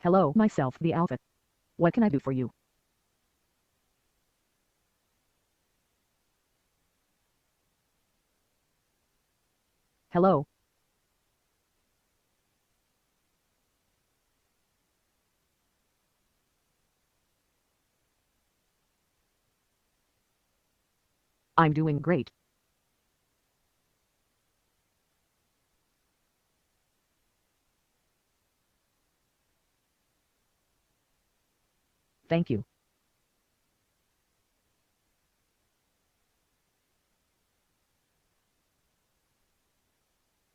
Hello, myself the Alpha. What can I do for you? Hello. I'm doing great. Thank you.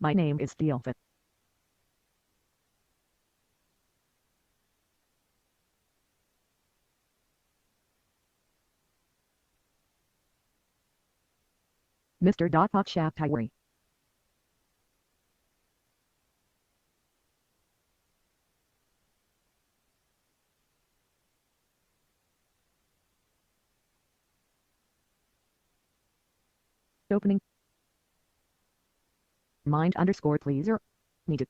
My name is the Alpha. Mr. Chatbot. Opening. Mind underscore please or needed.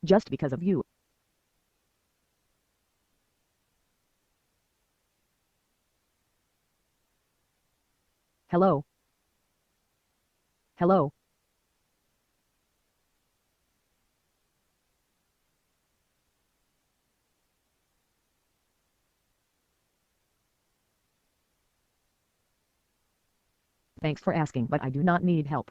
Just because of you. Hello. Hello. Thanks for asking, but I do not need help.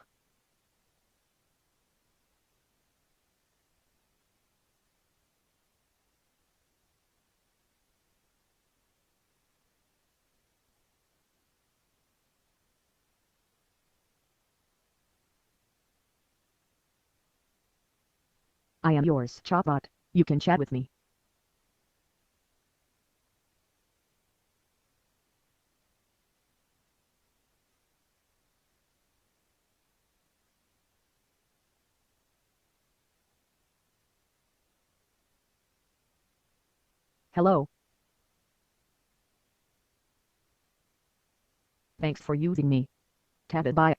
I am yours, Chatbot. You can chat with me. Hello. Thanks for using me. Tab it by.